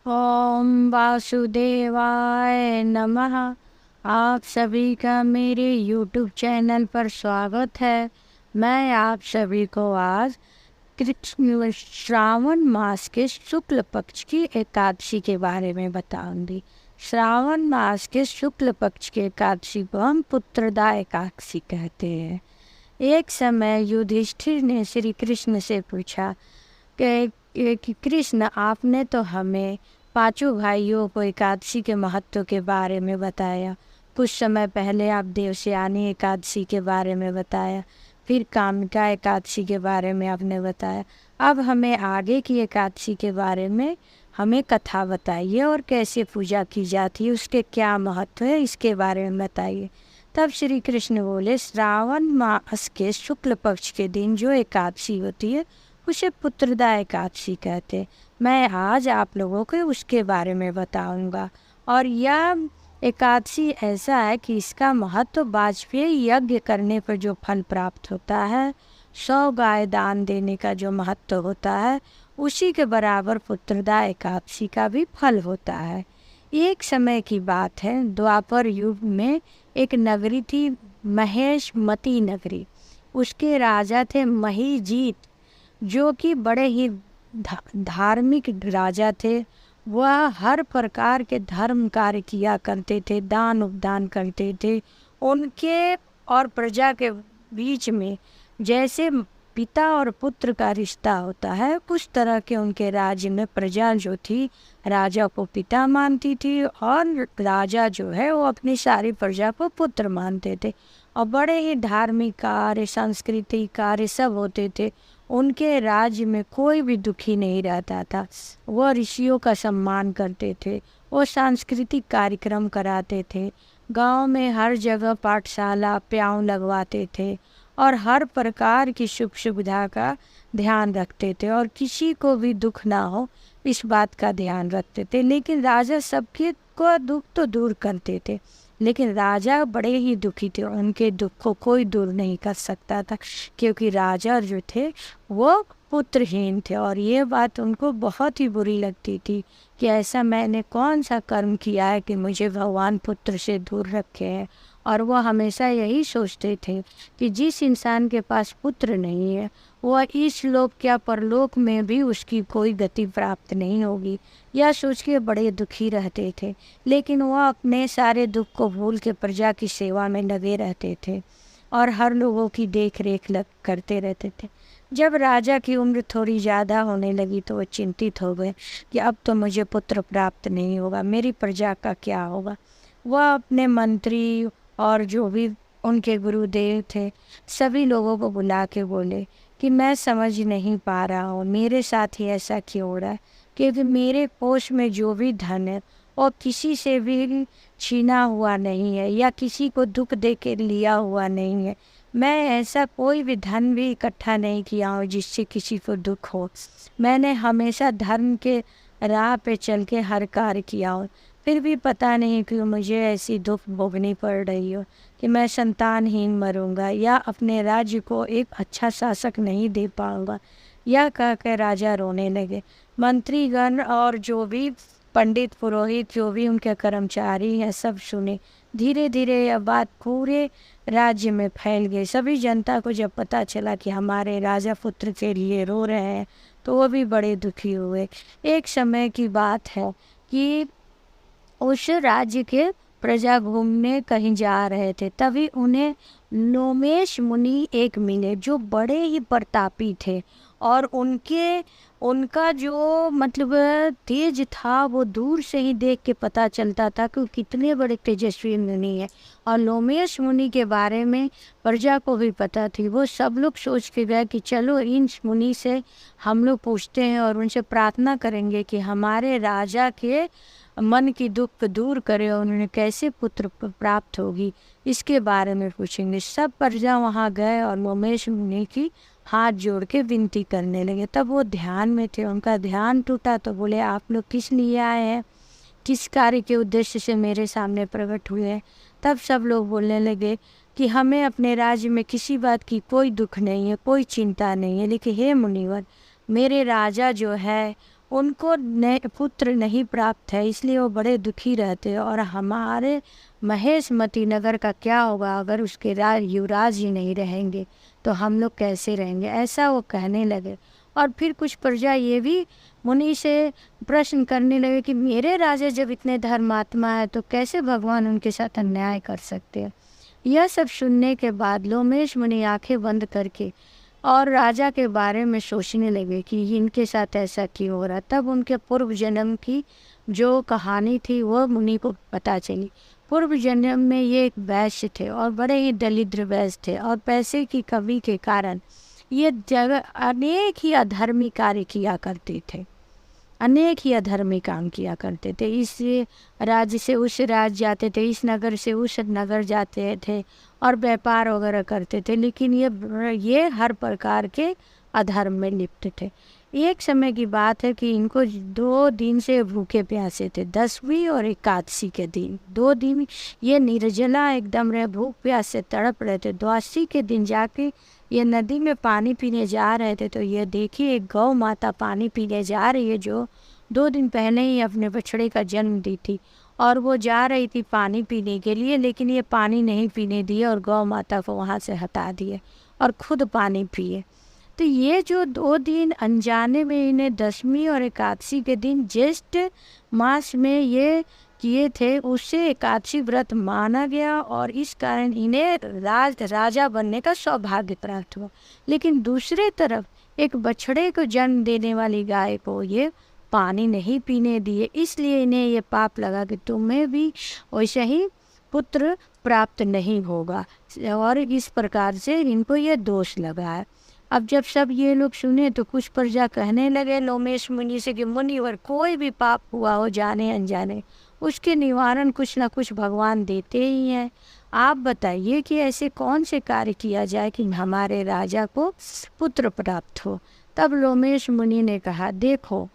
ओम वासुदेवाय नमः। आप सभी का मेरे YouTube चैनल पर स्वागत है। मैं आप सभी को आज कृष्ण श्रावण मास के शुक्ल पक्ष की एकादशी के बारे में बताऊंगी। श्रावण मास के शुक्ल पक्ष की एकादशी को हम पुत्रदा एकादशी कहते हैं। एक समय युधिष्ठिर ने श्री कृष्ण से पूछा कि कृष्ण, आपने तो हमें पांचों भाइयों को एकादशी के महत्व के बारे में बताया। कुछ समय पहले आप देवशयानी एकादशी के बारे में बताया, फिर कामिका एकादशी के बारे में आपने बताया। अब हमें आगे की एकादशी के बारे में हमें कथा बताइए और कैसे पूजा की जाती है, उसके क्या महत्व है, इसके बारे में बताइए। तब श्री कृष्ण बोले, श्रावण मास के शुक्ल पक्ष के दिन जो एकादशी होती है उसे पुत्रदा एकादशी कहते हैं। मैं आज आप लोगों को उसके बारे में बताऊंगा। और यह एकादशी ऐसा है कि इसका महत्व वाजपेयी यज्ञ करने पर जो फल प्राप्त होता है, 100 गाय दान देने का जो महत्व होता है, उसी के बराबर पुत्रदा एकादशी का भी फल होता है। एक समय की बात है, द्वापर युग में एक नगरी थी, महेशमती नगरी। उसके राजा थे महीजीत, जो कि बड़े ही धार्मिक राजा थे। वह हर प्रकार के धर्म कार्य किया करते थे, दान उपदान करते थे। उनके और प्रजा के बीच में जैसे पिता और पुत्र का रिश्ता होता है, उस तरह के उनके राज्य में प्रजा जो थी राजा को पिता मानती थी, और राजा जो है वो अपनी सारी प्रजा को पुत्र मानते थे। और बड़े ही धार्मिक कार्य, सांस्कृतिक कार्य सब होते थे। उनके राज्य में कोई भी दुखी नहीं रहता था। वह ऋषियों का सम्मान करते थे, वो सांस्कृतिक कार्यक्रम कराते थे, गांव में हर जगह पाठशाला प्याऊ लगवाते थे और हर प्रकार की सुख सुविधा का ध्यान रखते थे, और किसी को भी दुख ना हो इस बात का ध्यान रखते थे। लेकिन राजा सबके को दुख तो दूर करते थे, लेकिन राजा बड़े ही दुखी थे। उनके दुख को कोई दूर नहीं कर सकता था, क्योंकि राजा जो थे वो पुत्रहीन थे। और ये बात उनको बहुत ही बुरी लगती थी कि ऐसा मैंने कौन सा कर्म किया है कि मुझे भगवान पुत्र से दूर रखे हैं। और वह हमेशा यही सोचते थे कि जिस इंसान के पास पुत्र नहीं है, वह इस लोक या परलोक में भी उसकी कोई गति प्राप्त नहीं होगी। यह सोच के बड़े दुखी रहते थे। लेकिन वह अपने सारे दुख को भूल के प्रजा की सेवा में लगे रहते थे और हर लोगों की देख रेख करते रहते थे। जब राजा की उम्र थोड़ी ज़्यादा होने लगी तो वो चिंतित हो गए कि अब तो मुझे पुत्र प्राप्त नहीं होगा, मेरी प्रजा का क्या होगा। वह अपने मंत्री और जो भी उनके गुरुदेव थे, सभी लोगों को बुला के बोले कि मैं समझ नहीं पा रहा हूँ, मेरे साथ ही ऐसा क्यों हो रहा है, क्योंकि मेरे कोष में जो भी धन है वो किसी से भी छीना हुआ नहीं है या किसी को दुख दे के लिया हुआ नहीं है। मैं ऐसा कोई भी धन भी इकट्ठा नहीं किया हूँ जिससे किसी को दुख हो। मैंने हमेशा धर्म के राह पे चल के हर कार्य किया हूँ, फिर भी पता नहीं क्यों मुझे ऐसी दुख भोगनी पड़ रही हो कि मैं संतानहीन मरूंगा या अपने राज्य को एक अच्छा शासक नहीं दे पाऊंगा। यह कहकर राजा रोने लगे। मंत्रीगण और जो भी पंडित पुरोहित, जो भी उनके कर्मचारी हैं, सब सुने। धीरे धीरे यह बात पूरे राज्य में फैल गई। सभी जनता को जब पता चला कि हमारे राजा पुत्र के लिए रो रहे हैं, तो वो भी बड़े दुखी हुए। एक समय की बात है कि उस राज्य के प्रजा घूमने कहीं जा रहे थे, तभी उन्हें लोमेश मुनि एक मिले, जो बड़े ही प्रतापी थे। और उनका जो मतलब तेज था वो दूर से ही देख के पता चलता था कि वो कितने बड़े तेजस्वी मुनि है। और लोमेश मुनि के बारे में प्रजा को भी पता थी। वो सब लोग सोच के गए कि चलो इन मुनि से हम लोग पूछते हैं और उनसे प्रार्थना करेंगे कि हमारे राजा के मन की दुख दूर करे और उन्हें कैसे पुत्र प्राप्त होगी, इसके बारे में पूछेंगे। सब प्रजा वहाँ गए और लोमेश मुनि की हाथ जोड़ के विनती करने लगे। तब वो ध्यान में थे, उनका ध्यान टूटा तो बोले, आप लोग किस लिए आए हैं, किस कार्य के उद्देश्य से मेरे सामने प्रकट हुए हैं। तब सब लोग बोलने लगे कि हमें अपने राज्य में किसी बात की कोई दुख नहीं है, कोई चिंता नहीं है, लेकिन हे मुनिवर, मेरे राजा जो है उनको पुत्र नहीं प्राप्त है, इसलिए वो बड़े दुखी रहते हैं। और हमारे महेशमती नगर का क्या होगा अगर उसके युवराज ही नहीं रहेंगे, तो हम लोग कैसे रहेंगे, ऐसा वो कहने लगे। और फिर कुछ प्रजा ये भी मुनि से प्रश्न करने लगे कि मेरे राजा जब इतने धर्मात्मा है तो कैसे भगवान उनके साथ अन्याय कर सकते हैं। यह सब सुनने के बाद लोमेश मुनि आंखें बंद करके और राजा के बारे में सोचने लगे कि इनके साथ ऐसा क्यों हो रहा। तब उनके पूर्व जन्म की जो कहानी थी वह मुनि को पता चली। पूर्व जन्म में ये एक वैश्य थे और बड़े ही दरिद्र वैश्य थे, और पैसे की कमी के कारण ये जगह अनेक ही अधर्मी कार्य किया करते थे, अनेक ही अधर्मी काम किया करते थे। इस राज्य से उस राज्य जाते थे, इस नगर से उस नगर जाते थे और व्यापार वगैरह करते थे, लेकिन ये हर प्रकार के अधर्म में लिप्त थे। एक समय की बात है कि इनको 2 दिन से भूखे प्यासे थे, 10वीं और एकादशी के दिन 2 दिन ये निर्जला एकदम रहे, भूख प्यास से तड़प रहे थे। द्वादशी के दिन जाके ये नदी में पानी पीने जा रहे थे, तो ये देखिए एक गौ माता पानी पीने जा रही है, जो 2 दिन पहले ही अपने बछड़े का जन्म दी थी, और वो जा रही थी पानी पीने के लिए, लेकिन ये पानी नहीं पीने दिए और गौ माता को वहाँ से हटा दिए और खुद पानी पिए। तो ये जो 2 दिन अनजाने में इन्हें 10वीं और एकादशी के दिन ज्येष्ठ मास में ये किए थे, उससे एकादशी व्रत माना गया और इस कारण इन्हें राजा बनने का सौभाग्य प्राप्त हुआ। लेकिन दूसरे तरफ एक बछड़े को जन्म देने वाली गाय को ये पानी नहीं पीने दिए, इसलिए इन्हें ये पाप लगा कि तुम्हें भी वैसे ही पुत्र प्राप्त नहीं होगा, और इस प्रकार से इनको ये दोष लगा है। अब जब सब ये लोग सुने तो कुछ प्रजा कहने लगे लोमेश मुनि से कि मुनिवर, कोई भी पाप हुआ हो जाने अनजाने, उसके निवारण कुछ ना कुछ भगवान देते ही हैं। आप बताइए कि ऐसे कौन से कार्य किया जाए कि हमारे राजा को पुत्र प्राप्त हो। तब लोमेश मुनि ने कहा, देखो,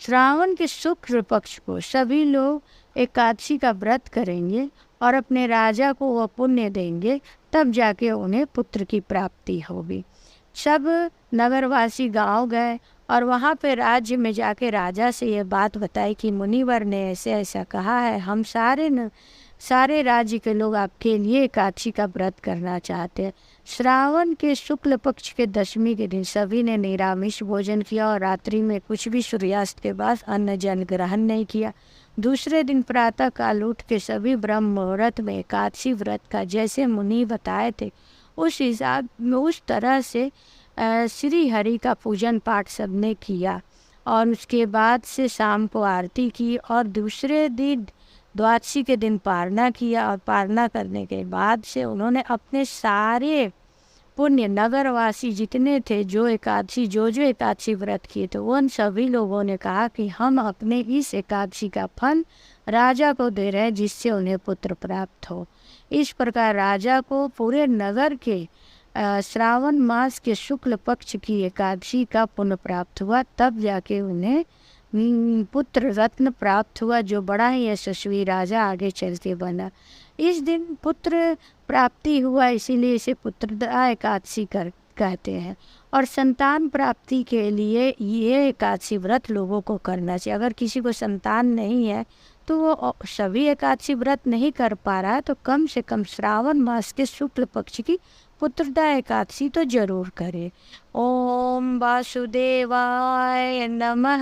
श्रावण के शुक्ल पक्ष को सभी लोग एकादशी का व्रत करेंगे और अपने राजा को वह पुण्य देंगे, तब जाके उन्हें पुत्र की प्राप्ति होगी। सब नगरवासी गांव गए और वहाँ पे राज्य में जाके राजा से ये बात बताई कि मुनिवर ने ऐसे ऐसा कहा है, हम सारे राज्य के लोग आपके लिए एकादशी का व्रत करना चाहते हैं। श्रावण के शुक्ल पक्ष के 10वीं के दिन सभी ने निरामिष भोजन किया और रात्रि में कुछ भी सूर्यास्त के बाद अन्न जल ग्रहण नहीं किया। दूसरे दिन प्रातः काल उठ के सभी ब्रह्म मुहूर्त में एकादशी व्रत का जैसे मुनि बताए थे उस हिसाब में उस तरह से श्री हरि का पूजन पाठ सबने किया, और उसके बाद से शाम को आरती की और दूसरे दिन द्वादशी के दिन पारना किया, और पारना करने के बाद से उन्होंने अपने सारे पुण्य नगरवासी जितने थे जो एकादशी व्रत किए थे उन सभी लोगों ने कहा कि हम अपने इस एकादशी का फल राजा को दे रहे हैं, जिससे उन्हें पुत्र प्राप्त हो। इस प्रकार राजा को पूरे नगर के श्रावण मास के शुक्ल पक्ष की एकादशी का पुण्य प्राप्त हुआ, तब जाके उन्हें पुत्र रत्न प्राप्त हुआ, जो बड़ा ही यशस्वी राजा आगे चल के बना। इस दिन पुत्र प्राप्ति हुआ, इसीलिए इसे पुत्रदा एकादशी कहते हैं। और संतान प्राप्ति के लिए ये एकादशी व्रत लोगों को करना चाहिए। अगर किसी को संतान नहीं है तो वो सभी एकादशी व्रत नहीं कर पा रहा है, तो कम से कम श्रावण मास के शुक्ल पक्ष की पुत्रदा एकादशी तो जरूर करे। ओम वासुदेवाय नमः।